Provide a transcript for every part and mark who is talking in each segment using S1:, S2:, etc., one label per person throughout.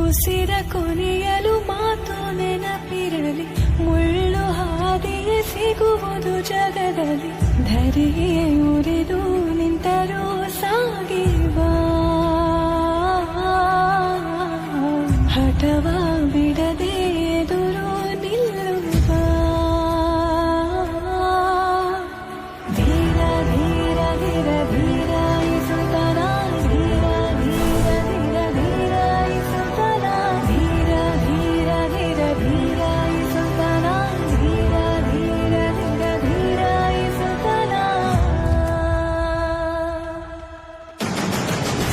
S1: ಉಸಿರ ಕೊನೆಯಲು ಮಾತು ನೆನಪಿರಲಿ, ಮುಳ್ಳು ಹಾದಿಯೇ ಸಿಗುವುದು ಜಗದಲ್ಲಿ. ಧರೆಯೇ ಉರಿದು ನಿಂತರೂ ಸಾಗಿವಾ, ಹಠವ ಬಿಡದೆ ಎದುರು ನಿಲ್ಲುವ. ಧೀರ ಧೀರ ಧೀರ ಧೀರ ಇಸುತ್ತನ, ಧೀರ ಧೀರ ಧೀರ ಧೀರ ಇಸುತ್ತನ, ಧೀರ ಧೀರ ಧೀರ ಧೀರ ಇಸುತ್ತನ, ಧೀರ ಧೀರ ಧೀರ ಧೀರ ಇಸುತ್ತನ.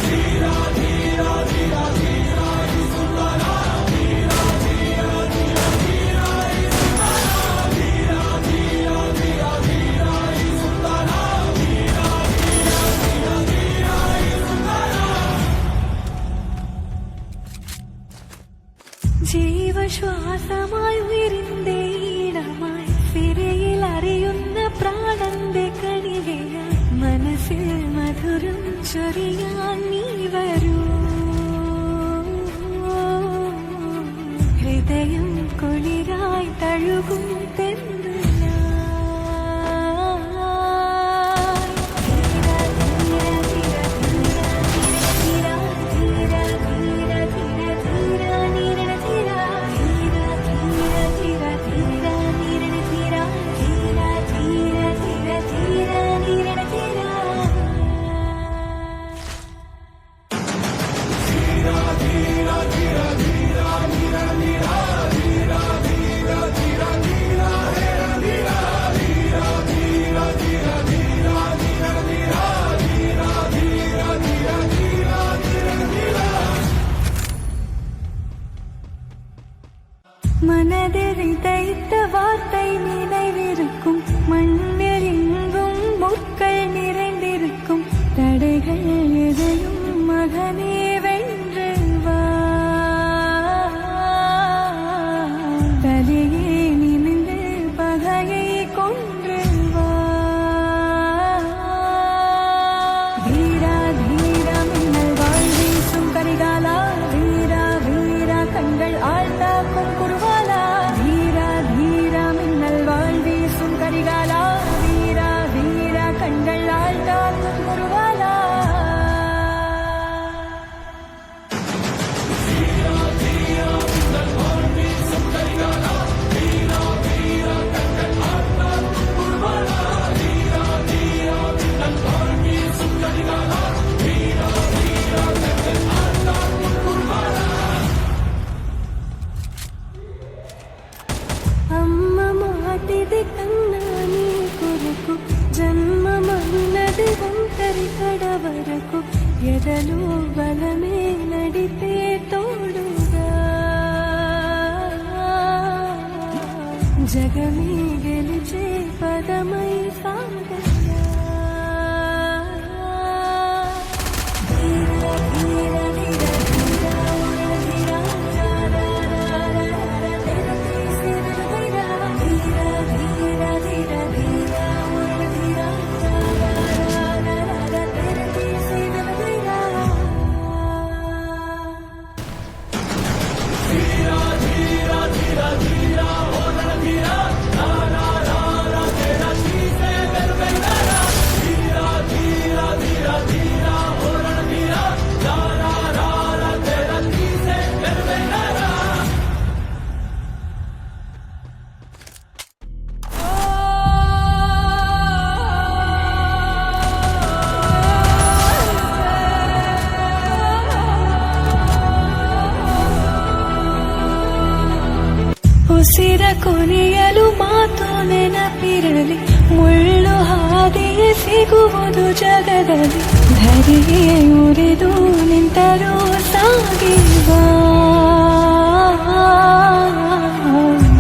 S1: ಧೀರ ಧೀರ ಧೀರ ಧೀರ ಇಸುತ್ತನ, ಧೀರ ಧೀರ ಧೀರ ಧೀರ ಇಸುತ್ತನ, ಧೀರ ಧೀರ ಧೀರ ಧೀರ ಇಸುತ್ತನ, ಧೀರ ಧೀರ ಧೀರ ಧೀರ ಇಸುತ್ತನ. ജീവശ്വാസമായി ഉയരുന്നേ ഈണമായി, സിരയിൽ അറിയുന്ന പ്രാണന്റെ കണികയായി, മനസ്സിൽ മധുരം ചൊരിയാൻ നീ വരൂ. ഹൃദയം കുളിരായി തഴുകും மனதில் விதைத்த வார்த்தை நினைவிருக்கும், மண்ணில் எங்கும் முட்கள் நிறைந்திருக்கும். தடைகள் எதையும் மகனே வென்று வா, தலையே நிமிர்ந்து பகையை கொன்று வா. வீரா வீரா மின்னல் வாழ் வீசும் கரிகாலா, வீரா வீரா கண்கள் ஆழ்த்தாக்கும் குருவாலா. வீரா வீரா மின்னல் வாழ் வீசும் கரிகாலா, வீரா வீரா கண்கள் ஆழ்த்தாக்கும் குருவாலா. అమ్మ మాటిది కన్నా నీ కొరకు, జన్మమన్నది ఒంటరి కడ వరకు. ఎదలో బలమే నడిపే తోడుగా, జగమే గెలిచే పదమై సాగయ్యా. ధీర ధీర ధీర ధీర ధీర ಉಸಿರ ಕೊನೆಯಲು ಮಾತು ನೆನಪಿರಲಿ, ಮುಳ್ಳು ಹಾದಿಯೇ ಸಿಗುವುದು ಜಗದಲ್ಲಿ. ಧರೆಯೇ ಉರಿದು ನಿಂತರೂ ಸಾಗಿವಾ,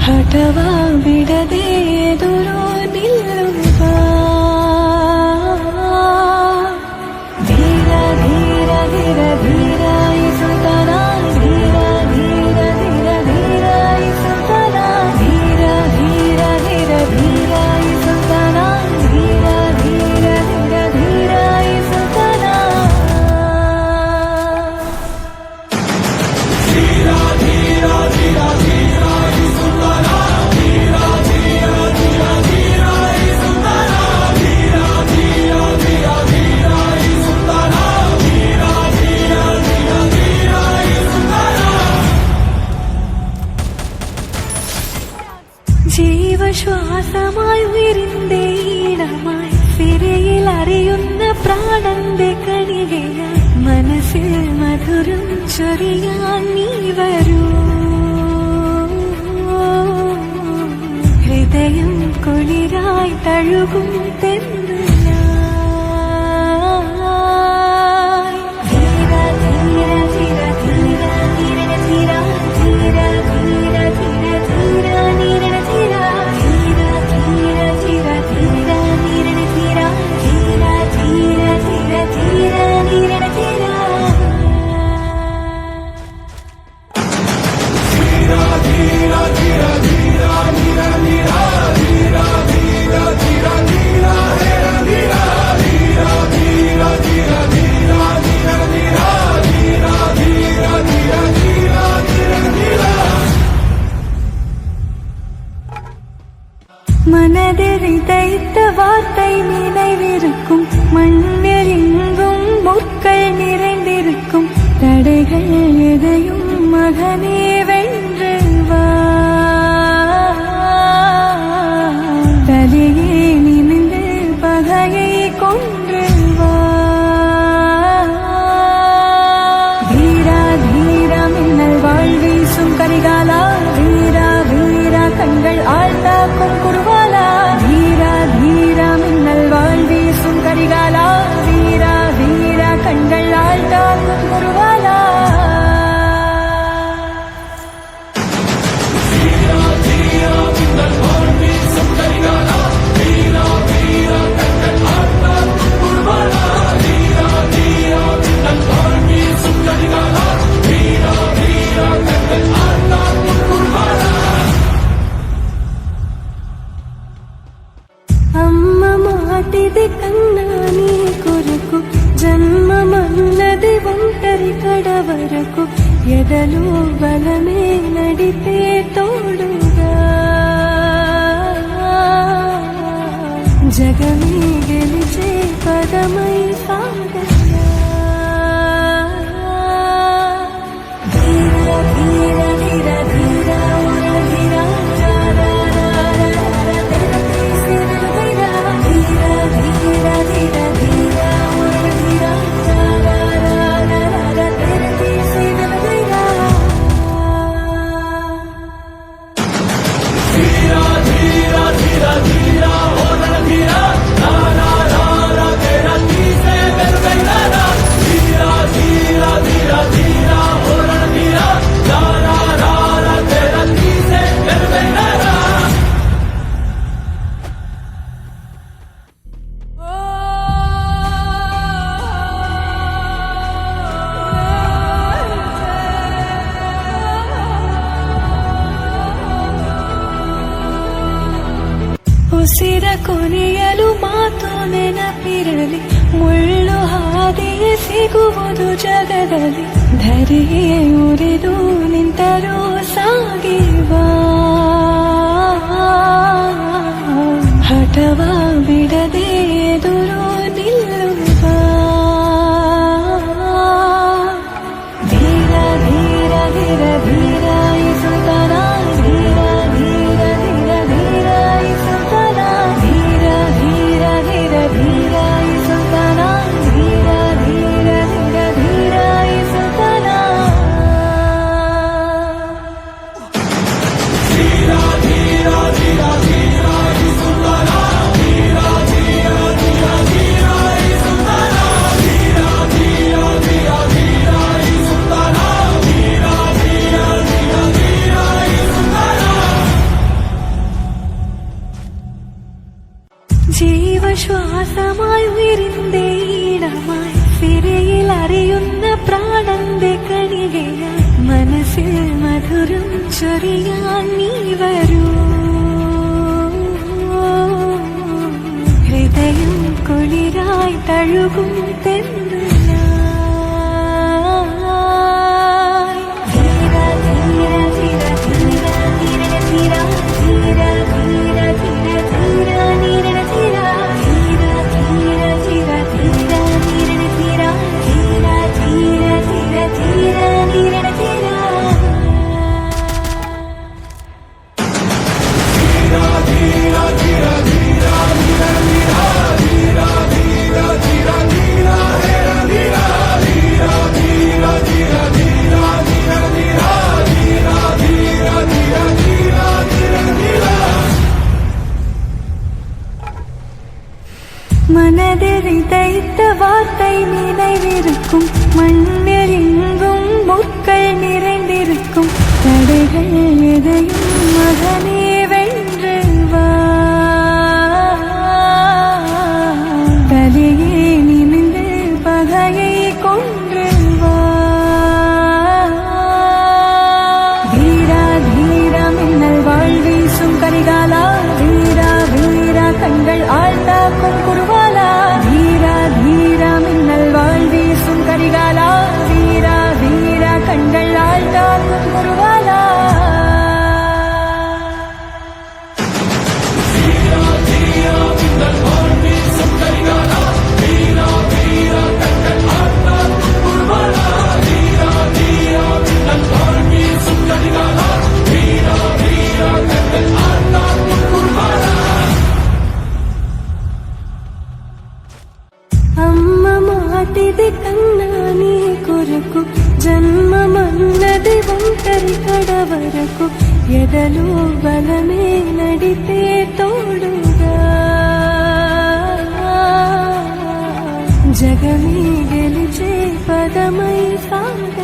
S1: ಹಠವ ಬಿಡದೆ ಎದುರು ನಿಲ್ಲುವ. ಧೀರ ಧೀರ ಧೀರ ಧೀರ ಇಸುತ್ತನ, ಧೀರ ಧೀರ ಧೀರ ಧೀರ ಇಸುತ್ತನ, ಧೀರ ಧೀರ ಧೀರ ಧೀರ ಇಸುತ್ತನ, ಧೀರ ಧೀರ ಧೀರ ಧೀರ ಇಸುತ್ತನ. ಧೀರ ജീവശ്വാസമായി ഉയരുന്നേ ഈണമായി സിരയിൽ അറിയുന്ന പ്രാണന്റെ കണികയായി മനസ്സിൽ മധുരം ചൊരിയാൻ നീ വരൂ. ഹൃദയം കുളിരായി തഴുകും തെന്നലായി ധീര ധീര ധീര ധീര ധീര ധീര ധീര ധീര ധീര ധീര നീരണ ധീര ധീര ധീര ധീര ധീര നീരണ ധീര ധീര ധീര ധീര ധീര നീരണ ധീര. மனதில் தைத்த வார்த்தை நினைவிருக்கும் மண்ணில் எங்கும் முற்கள் நிறைந்திருக்கும் தடைகள் எதையும் மகனே வென்று வா. தலையே நிமிந்து பகையை கொன்று வா. வீரா வீரா மின்னல் வாழ்வீசும் கரிகாலா வீரா வீரா கண்கள் ஆழ்ந்தாக்கும் குருவாலா வீரா வீரா மின்னல் வாழ்வீசும் கரிகாலா வீரா வீரா கண்கள் ஆழ்ந்தாக்கும் குருவாலா. అమ్మ మాటిది కన్నా నీ కొరకు జన్మమన్నది ఒంటరి కడ వరకు ఎదలో బలమే నడితే తోడుగా జగమే గెలిచే పదమై సాగగా ధీర ధీర ధీర ధీర ఉర ధీర రారా రారా తెరతి సిర ధీర ధీర ధీర ధీర ధీర ఉర ధీర రారా రారా రారా తెరతి సిర ధీర. ಉಸಿರ ಕೊನೆಯಲು ಮಾತು ನೆನಪಿರಲಿ ಮುಳ್ಳು ಹಾದಿಯೇ ಸಿಗುವುದು ಜಗದಲ್ಲಿ ಧರೆಯೇ ಉರಿದು ನಿಂತರೂ ಸಾಗಿವಾ ಹಠವ ಬಿಡದೆ ಎದುರು ನಿಲ್ಲುವ ಧೀರ ಧೀರ ಧೀರ ಧೀರ ಇಸುತನ ಧೀರ ಧೀರ ಧೀರ ಧೀರ ಇಸುತನ ಧೀರ ಧೀರ ಧೀರ ಧೀರ ಇಸುತನ ಧೀರ ಧೀರ ಧೀರ ಧೀರ ಇಸುತನ. ജീവശ്വാസമായി ഉയരുന്നേ ഈണമായി സിരയിൽ അറിയുന്ന പ്രാണന്റെ കണികയായി മനസ്സിൽ മധുരം ചൊരിയാൻ നീ വരൂ. ഹൃദയം കുളിരായി തഴുകും തെന്നലായി ധീര ധീര ധീര ധീര നീരണ ധീര ധീര ധീര ധീര ധീര നീരണ ധീര ധീര ധീര ധീര ധീര നീരണ ധീര ധീര ധീര ധീര ധീര നീരണ ധീര. நினைத்த வார்த்தை நினைவிருக்கும், மண்ணில் எங்கும் முட்கள் நிறைந்திருக்கும், தடைகள் எதையும் மகனே வென்று வா, தலையே நிமிந்து பகையை கொன்று வா. தீரா தீரா மின்னல் வாழ் வீசும் கரிகாலா, வீரா வீரா கண்கள் ஆழ்ந்தாக்கும் குருவாலா, தீரா தீரா மின்னல் வாழ் வீசும் கரிகாலா, வீரா வீரா கண்கள் ஆழ்ந்தாக்கும் குருவாலா. అమ్మ మాటిది కన్నా నీ కొరకు, జన్మమన్నది ఒంటరి కడ వరకు, ఎదలో బలమే నడిపే తోడుగా, జగమే గెలిచే పదమై సాగ.